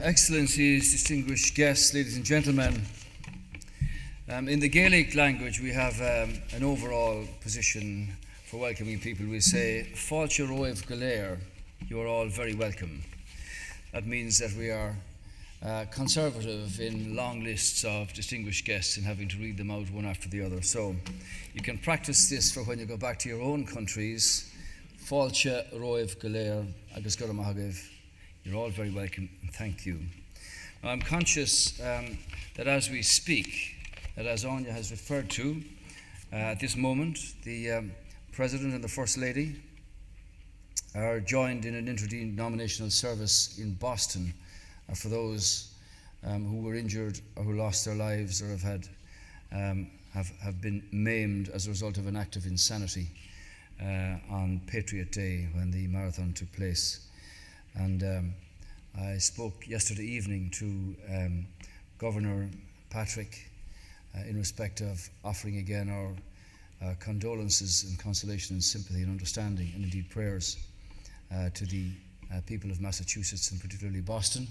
Excellencies, distinguished guests, ladies and gentlemen, in the Gaelic language we have an overall position for welcoming people. We say, Fáilte roimh go léir, you are all very welcome. That means that we are conservative in long lists of distinguished guests and having to read them out one after the other. So you can practice this for when you go back to your own countries. Fáilte roimh go léir, agus go raibh maith. You're all very welcome, and thank you. Now, I'm conscious that as we speak, that as Enda has referred to, at this moment, the President and the First Lady are joined in an interdenominational service in Boston for those who were injured or who lost their lives or have been maimed as a result of an act of insanity on Patriot Day when the marathon took place. And I spoke yesterday evening to Governor Patrick in respect of offering again our condolences and consolation and sympathy and understanding and indeed prayers to the people of Massachusetts and particularly Boston,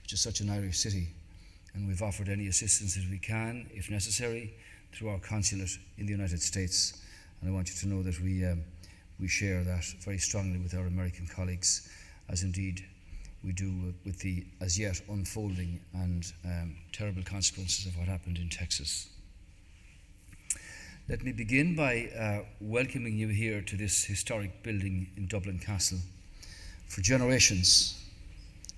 which is such an Irish city. And we've offered any assistance that we can, if necessary, through our consulate in the United States. And I want you to know that we share that very strongly with our American colleagues, as indeed we do with the as yet unfolding and terrible consequences of what happened in Texas. Let me begin by welcoming you here to this historic building in Dublin Castle. For generations,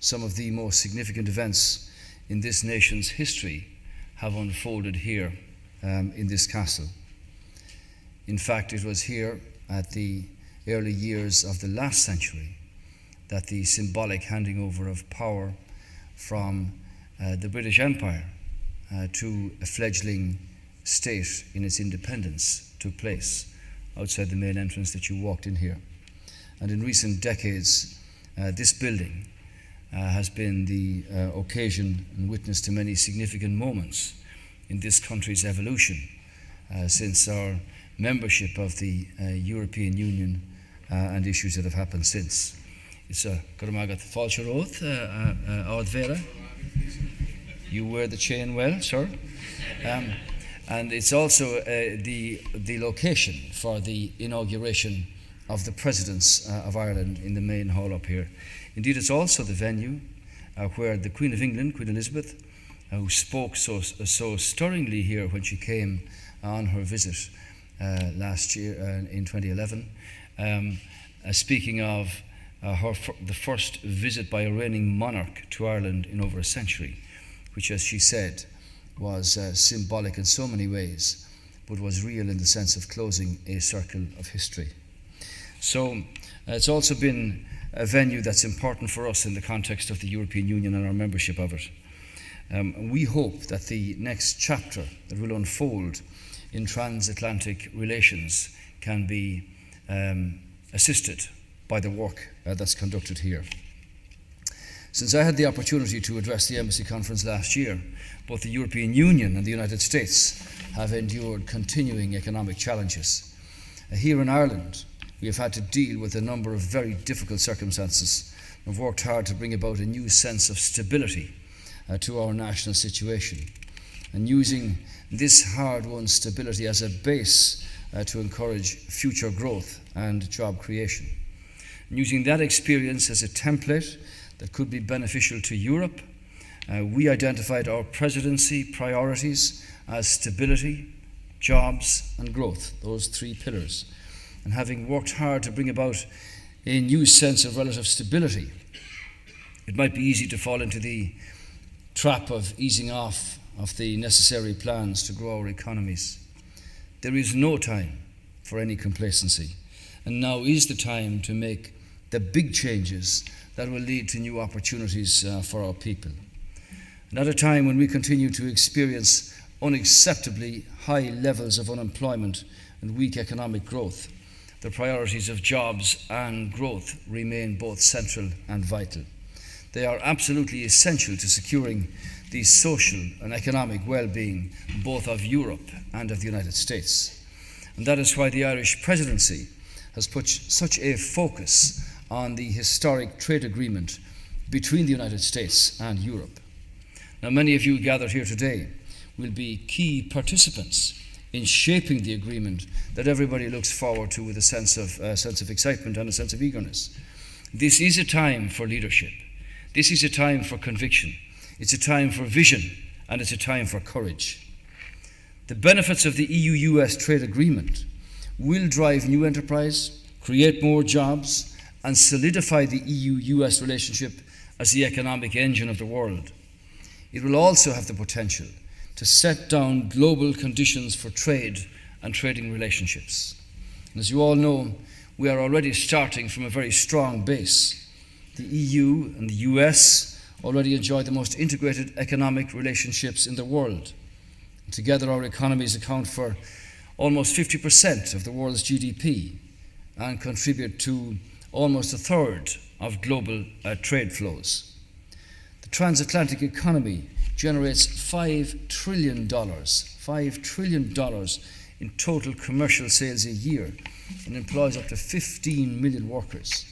some of the most significant events in this nation's history have unfolded here in this castle. In fact, it was here at the early years of the last century that the symbolic handing over of power from the British Empire to a fledgling state in its independence took place outside the main entrance that you walked in here. And in recent decades, this building has been the occasion and witness to many significant moments in this country's evolution since our membership of the European Union and issues that have happened since. It's a Guramagat Fáilte roimh Vera. You wear the chain well, sir. And it's also the location for the inauguration of the Presidents of Ireland in the main hall up here. Indeed, it's also the venue where the Queen of England, Queen Elizabeth, who spoke so stirringly here when she came on her visit last year in 2011, speaking of the first visit by a reigning monarch to Ireland in over a century, which, as she said, was symbolic in so many ways, but was real in the sense of closing a circle of history. So it's also been a venue that's important for us in the context of the European Union and our membership of it. We hope that the next chapter that will unfold in transatlantic relations can be assisted by the work that's conducted here. Since I had the opportunity to address the Embassy Conference last year, both the European Union and the United States have endured continuing economic challenges. Here in Ireland, we have had to deal with a number of very difficult circumstances and have worked hard to bring about a new sense of stability to our national situation, and using this hard-won stability as a base to encourage future growth and job creation. And using that experience as a template that could be beneficial to Europe, we identified our presidency priorities as stability, jobs and growth, those three pillars. And having worked hard to bring about a new sense of relative stability, it might be easy to fall into the trap of easing off of the necessary plans to grow our economies. There is no time for any complacency, and now is the time to make the big changes that will lead to new opportunities for our people. And at a time when we continue to experience unacceptably high levels of unemployment and weak economic growth, the priorities of jobs and growth remain both central and vital. They are absolutely essential to securing the social and economic well-being both of Europe and of the United States. And that is why the Irish presidency has put such a focus on the historic trade agreement between the United States and Europe. Now, many of you gathered here today will be key participants in shaping the agreement that everybody looks forward to with a sense of excitement and a sense of eagerness. This is a time for leadership. This is a time for conviction. It's a time for vision, and it's a time for courage. The benefits of the EU-US trade agreement will drive new enterprise, create more jobs, and solidify the EU-US relationship as the economic engine of the world. It will also have the potential to set down global conditions for trade and trading relationships. And as you all know, we are already starting from a very strong base. The EU and the US already enjoy the most integrated economic relationships in the world. Together, our economies account for almost 50% of the world's GDP and contribute to almost a third of global trade flows. The transatlantic economy generates $5 trillion in total commercial sales a year and employs up to 15 million workers.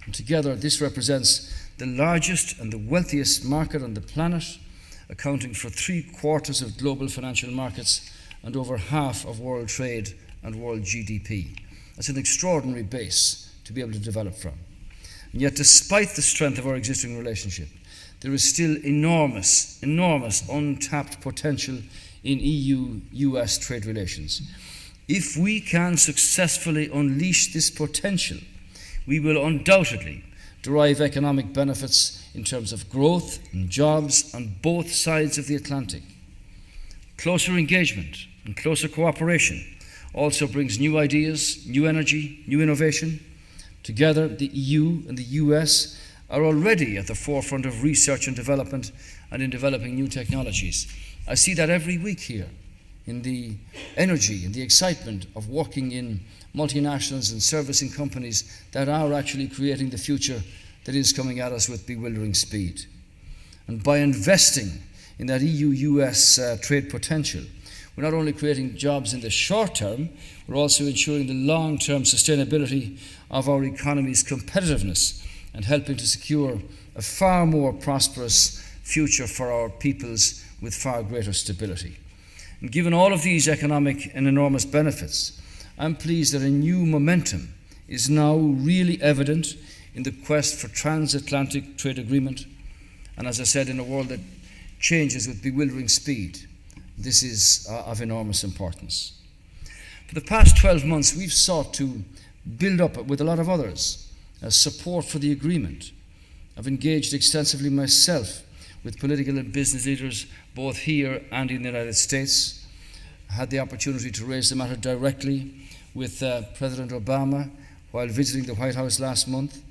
And together, this represents the largest and the wealthiest market on the planet, accounting for 3/4 of global financial markets and over half of world trade and world GDP. That's an extraordinary base to be able to develop from. And yet, despite the strength of our existing relationship, there is still enormous untapped potential in EU-US trade relations. If we can successfully unleash this potential, we will undoubtedly derive economic benefits in terms of growth and jobs on both sides of the Atlantic. Closer engagement and closer cooperation also brings new ideas, new energy, new innovation. Together, the EU and the US are already at the forefront of research and development and in developing new technologies. I see that every week here in the energy and the excitement of working in multinationals and servicing companies that are actually creating the future that is coming at us with bewildering speed. And by investing in that EU-US trade potential, we're not only creating jobs in the short term, we're also ensuring the long-term sustainability of our economy's competitiveness and helping to secure a far more prosperous future for our peoples with far greater stability. And given all of these economic and enormous benefits, I'm pleased that a new momentum is now really evident in the quest for transatlantic trade agreement. And as I said, in a world that changes with bewildering speed, this is of enormous importance. For the past 12 months, we've sought to build up, with a lot of others, support for the agreement. I've engaged extensively myself with political and business leaders both here and in the United States. I had the opportunity to raise the matter directly with President Obama while visiting the White House last month.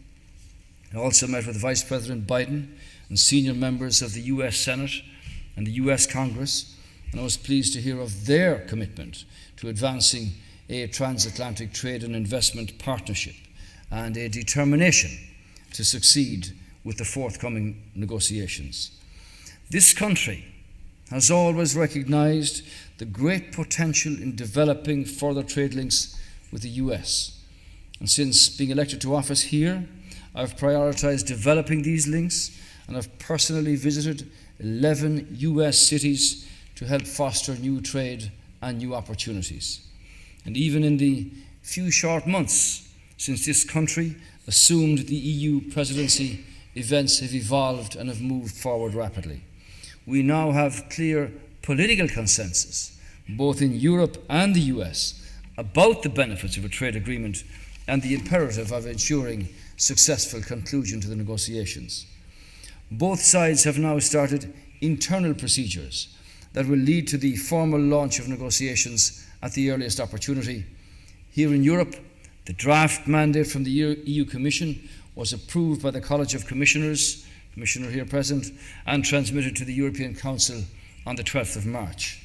I also met with Vice President Biden and senior members of the US Senate and the US Congress, and I was pleased to hear of their commitment to advancing a transatlantic trade and investment partnership and a determination to succeed with the forthcoming negotiations. This country has always recognized the great potential in developing further trade links with the US. And since being elected to office here, I've prioritized developing these links, and I've personally visited 11 US cities to help foster new trade and new opportunities. And even in the few short months since this country assumed the EU presidency, events have evolved and have moved forward rapidly. We now have clear political consensus, both in Europe and the US, about the benefits of a trade agreement and the imperative of ensuring successful conclusion to the negotiations. Both sides have now started internal procedures that will lead to the formal launch of negotiations at the earliest opportunity. Here in Europe, the draft mandate from the EU Commission was approved by the College of Commissioners, Commissioner here present, and transmitted to the European Council on the 12th of March.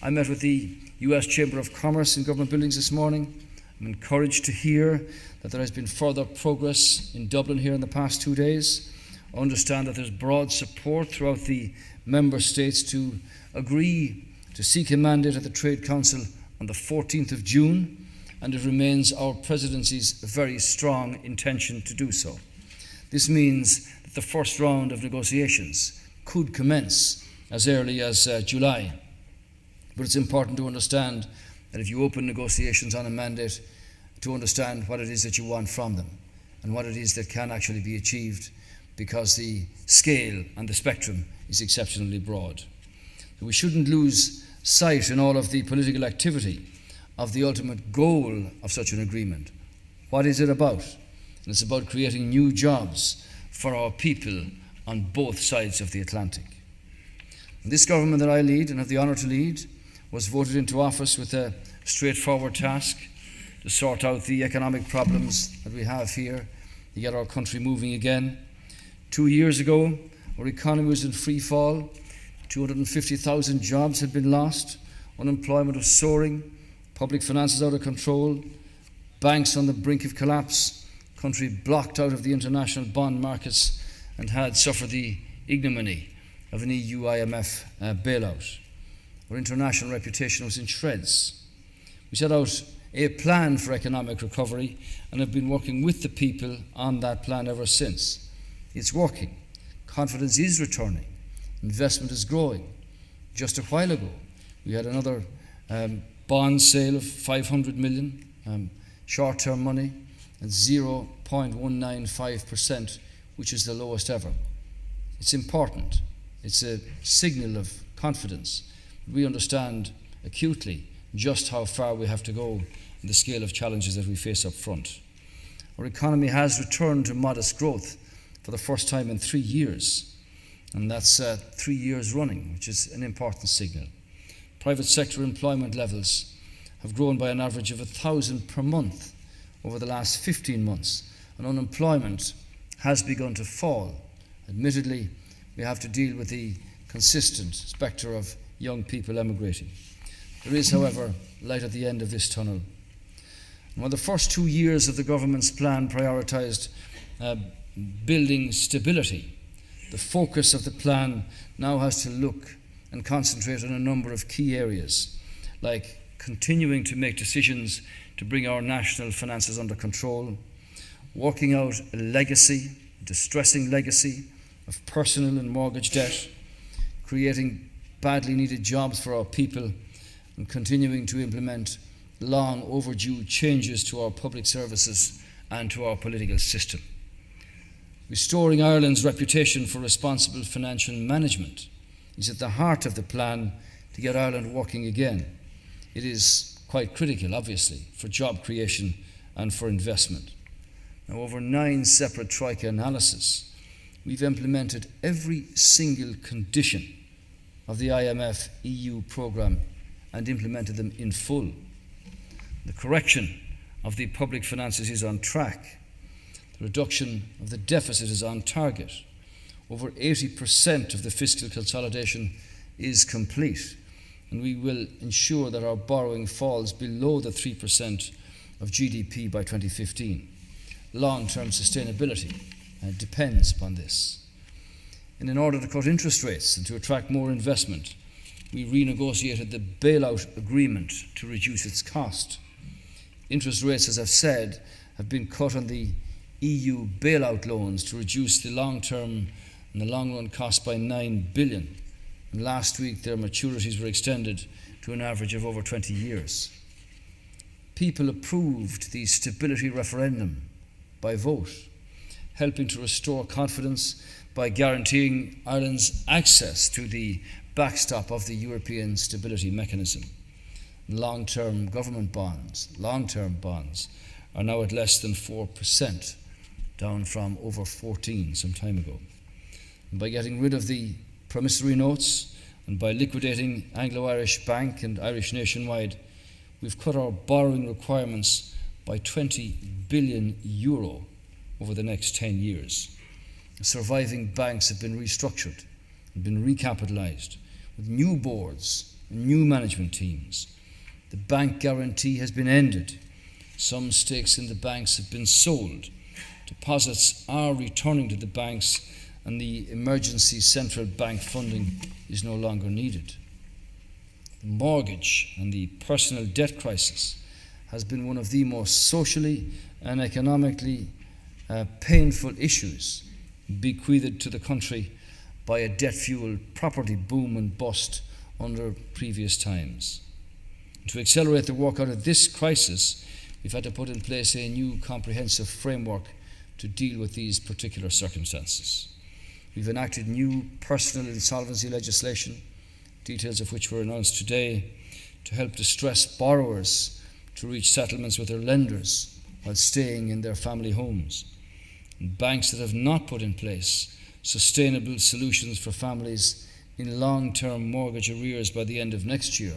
I met with the US Chamber of Commerce in government buildings this morning. I'm encouraged to hear that there has been further progress in Dublin here in the past 2 days. I understand that there's broad support throughout the member states to agree to seek a mandate at the Trade Council on the 14th of June, and it remains our presidency's very strong intention to do so. This means that that the first round of negotiations could commence as early as July. But it's important to understand that if you open negotiations on a mandate, to understand what it is that you want from them and what it is that can actually be achieved, because the scale and the spectrum is exceptionally broad. So we shouldn't lose sight in all of the political activity of the ultimate goal of such an agreement. What is it about? And it's about creating new jobs for our people on both sides of the Atlantic. And this government that I lead and have the honour to lead was voted into office with a straightforward task to sort out the economic problems that we have here, to get our country moving again. 2 years ago, our economy was in free fall. 250,000 jobs had been lost. Unemployment was soaring. Public finances out of control. Banks on the brink of collapse. Country blocked out of the international bond markets and had suffered the ignominy of an EU IMF bailout. Our international reputation was in shreds. We set out a plan for economic recovery and have been working with the people on that plan ever since. It's working. Confidence is returning. Investment is growing. Just a while ago, we had another bond sale of 500 million, short-term money, at 0.195%, which is the lowest ever. It's important. It's a signal of confidence. We understand acutely just how far we have to go and the scale of challenges that we face up front. Our economy has returned to modest growth for the first time in 3 years, and that's 3 years running, which is an important signal. Private sector employment levels have grown by an average of 1,000 per month over the last 15 months, and unemployment has begun to fall. Admittedly, we have to deal with the consistent spectre of young people emigrating. There is, however, light at the end of this tunnel. And while the first 2 years of the government's plan prioritised building stability, the focus of the plan now has to look and concentrate on a number of key areas, like continuing to make decisions to bring our national finances under control, working out a legacy, a distressing legacy of personal and mortgage debt, creating badly needed jobs for our people, and continuing to implement long overdue changes to our public services and to our political system. Restoring Ireland's reputation for responsible financial management is at the heart of the plan to get Ireland working again. It is quite critical, obviously, for job creation and for investment. Now, over 9 separate Troika analyses, we've implemented every single condition of the IMF EU programme and implemented them in full. The correction of the public finances is on track. The reduction of the deficit is on target. Over 80% of the fiscal consolidation is complete, and we will ensure that our borrowing falls below the 3% of GDP by 2015. Long-term sustainability depends upon this. And in order to cut interest rates and to attract more investment, we renegotiated the bailout agreement to reduce its cost. Interest rates, as I've said, have been cut on the EU bailout loans to reduce the long-term and the long-run cost by 9 billion. And last week, their maturities were extended to an average of over 20 years. People approved the stability referendum by vote, helping to restore confidence by guaranteeing Ireland's access to the backstop of the European Stability Mechanism. Long-term government bonds, long-term bonds, are now at less than 4%, down from over 14 some time ago. And by getting rid of the promissory notes and by liquidating Anglo-Irish Bank and Irish Nationwide, we've cut our borrowing requirements by €20 billion over the next 10 years. The surviving banks have been restructured and been recapitalised with new boards and new management teams. The bank guarantee has been ended. Some stakes in the banks have been sold. Deposits are returning to the banks, and the emergency central bank funding is no longer needed. The mortgage and the personal debt crisis has been one of the most socially and economically painful issues bequeathed to the country by a debt-fueled property boom and bust under previous times. To accelerate the work out of this crisis, we've had to put in place a new comprehensive framework to deal with these particular circumstances. We've enacted new personal insolvency legislation, details of which were announced today, to help distressed borrowers to reach settlements with their lenders while staying in their family homes. And banks that have not put in place sustainable solutions for families in long-term mortgage arrears by the end of next year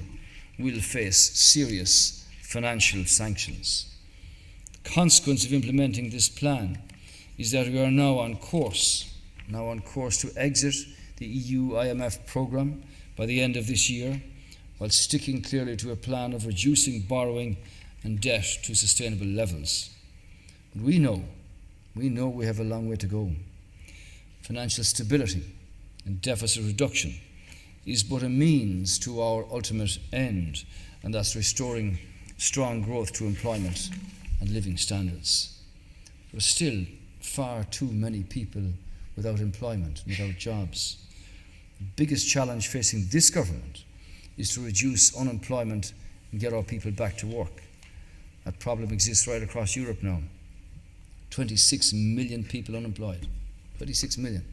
will face serious financial sanctions. The consequence of implementing this plan is that we are now on course to exit the EU-IMF programme by the end of this year, while sticking clearly to a plan of reducing borrowing and debt to sustainable levels. But we know we have a long way to go. Financial stability and deficit reduction is but a means to our ultimate end, and that's restoring strong growth to employment and living standards. There are still far too many people without employment, without jobs. The biggest challenge facing this government is to reduce unemployment and get our people back to work. That problem exists right across Europe now. 26 million people unemployed. 26 million.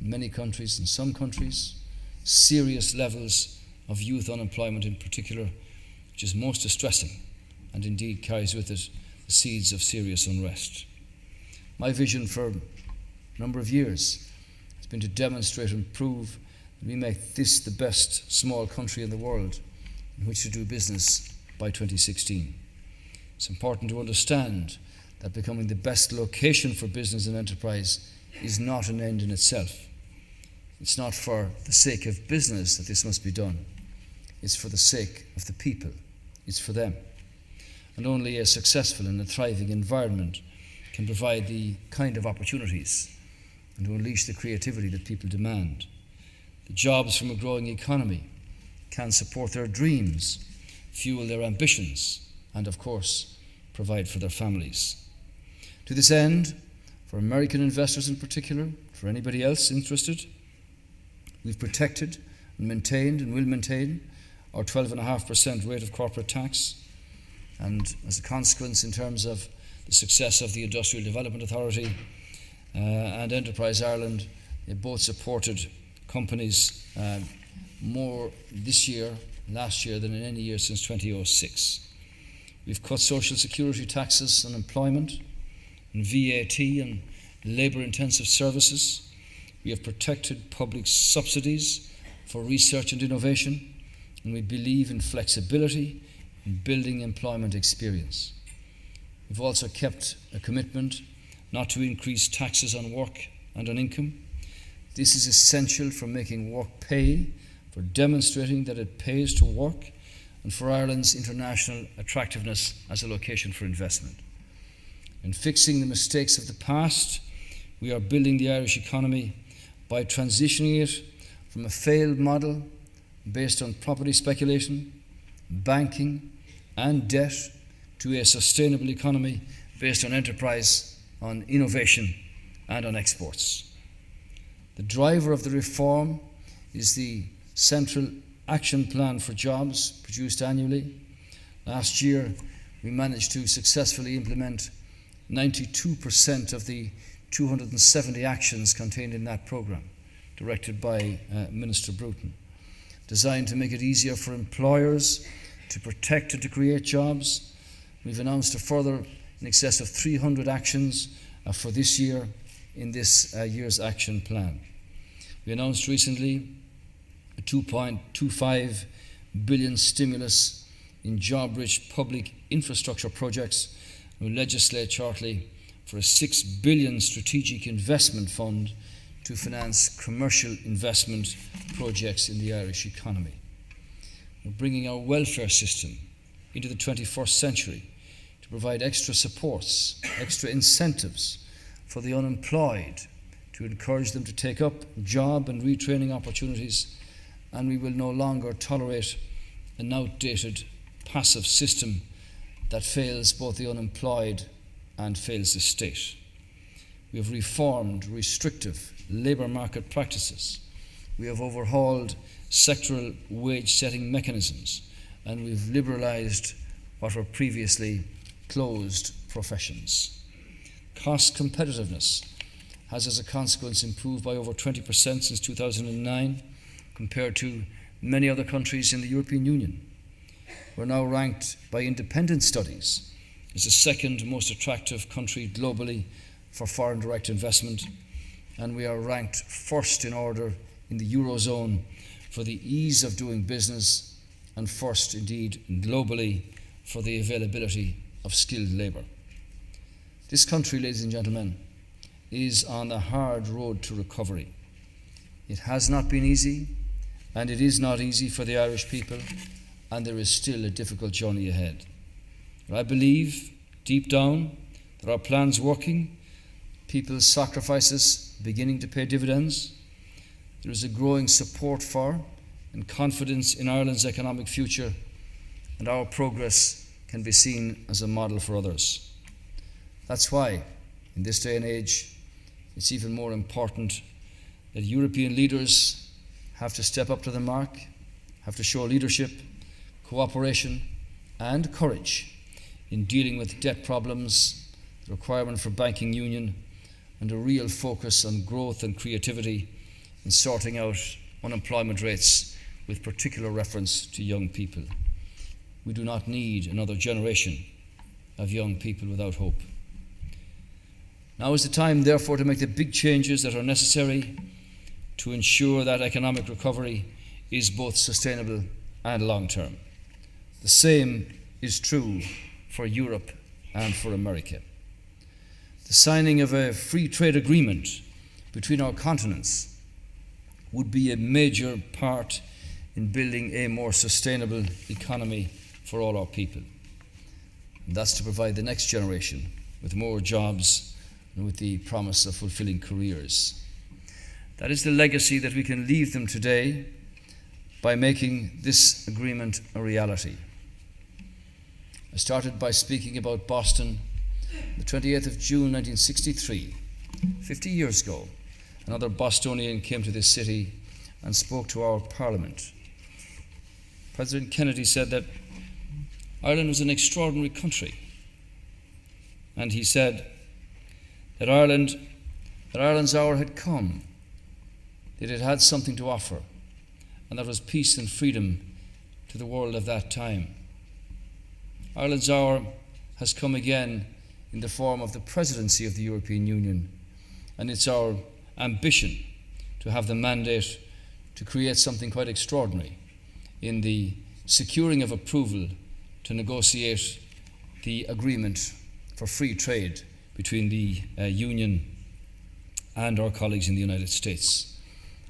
In many countries, in some countries, serious levels of youth unemployment in particular, which is most distressing and indeed carries with it the seeds of serious unrest. My vision for a number of years has been to demonstrate and prove that we make this the best small country in the world in which to do business by 2016. It's important to understand that becoming the best location for business and enterprise is not an end in itself. It's not for the sake of business that this must be done. It's for the sake of the people. It's for them. And only a successful and a thriving environment can provide the kind of opportunities and to unleash the creativity that people demand. The jobs from a growing economy can support their dreams, fuel their ambitions, and of course, provide for their families. To this end, for American investors in particular, for anybody else interested, we've protected and maintained and will maintain our 12.5% rate of corporate tax, and as a consequence in terms of the success of the Industrial Development Authority and Enterprise Ireland, they both supported companies more this year, last year, than in any year since 2006. We've cut social security taxes on employment and VAT and labour-intensive services. We have protected public subsidies for research and innovation, and we believe in flexibility in building employment experience. We've also kept a commitment not to increase taxes on work and on income. This is essential for making work pay, for demonstrating that it pays to work, and for Ireland's international attractiveness as a location for investment. In fixing the mistakes of the past, we are building the Irish economy by transitioning it from a failed model based on property speculation, banking, and debt to a sustainable economy based on enterprise, on innovation, and on exports. The driver of the reform is the Central Action Plan for Jobs, produced annually. Last year, we managed to successfully implement 92% of the 270 actions contained in that programme, directed by Minister Bruton, designed to make it easier for employers to protect and to create jobs. We've announced a further in excess of 300 actions for this year in this year's action plan. We announced recently a 2.25 billion stimulus in job-rich public infrastructure projects. We'll legislate shortly for a 6 billion strategic investment fund to finance commercial investment projects in the Irish economy. We're bringing our welfare system into the 21st century to provide extra supports, extra incentives for the unemployed, to encourage them to take up job and retraining opportunities, and we will no longer tolerate an outdated, passive system that fails both the unemployed and fails the state. We have reformed restrictive labour market practices. We have overhauled sectoral wage-setting mechanisms, and we've liberalised what were previously closed professions. Cost competitiveness has, as a consequence, improved by over 20% since 2009, compared to many other countries in the European Union. We're now ranked by independent studies as the second most attractive country globally for foreign direct investment, and we are ranked first in order in the Eurozone for the ease of doing business, and first indeed globally for the availability of skilled labour. This country, ladies and gentlemen, is on a hard road to recovery. It has not been easy, and it is not easy for the Irish people, and there is still a difficult journey ahead. But I believe, deep down, that our plan's working, people's sacrifices beginning to pay dividends. There is a growing support for and confidence in Ireland's economic future, and our progress can be seen as a model for others. That's why, in this day and age, it's even more important that European leaders have to step up to the mark, have to show leadership, cooperation, and courage in dealing with debt problems, the requirement for banking union, and a real focus on growth and creativity in sorting out unemployment rates with particular reference to young people. We do not need another generation of young people without hope. Now is the time, therefore, to make the big changes that are necessary to ensure that economic recovery is both sustainable and long-term. The same is true for Europe and for America. The signing of a free trade agreement between our continents would be a major part in building a more sustainable economy for all our people. And that's to provide the next generation with more jobs and with the promise of fulfilling careers. That is the legacy that we can leave them today by making this agreement a reality. I started by speaking about Boston, the 28th of June 1963. 50 years ago, another Bostonian came to this city and spoke to our Parliament. President Kennedy said that Ireland was an extraordinary country, and he said that Ireland's hour had come, that it had something to offer, and that was peace and freedom to the world of that time. Ireland's hour has come again in the form of the presidency of the European Union, and it's our ambition to have the mandate to create something quite extraordinary in the securing of approval to negotiate the agreement for free trade between the Union and our colleagues in the United States.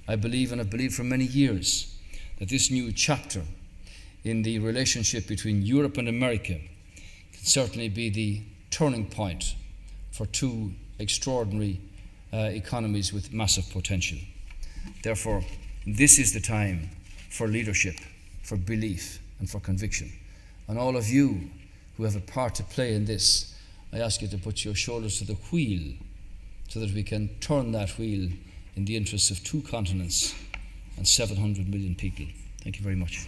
I believe, and have believed for many years, that this new chapter in the relationship between Europe and America can certainly be the turning point for two extraordinary economies with massive potential. Therefore, this is the time for leadership, for belief, and for conviction. And all of you who have a part to play in this, I ask you to put your shoulders to the wheel so that we can turn that wheel in the interests of two continents and 700 million people. Thank you very much.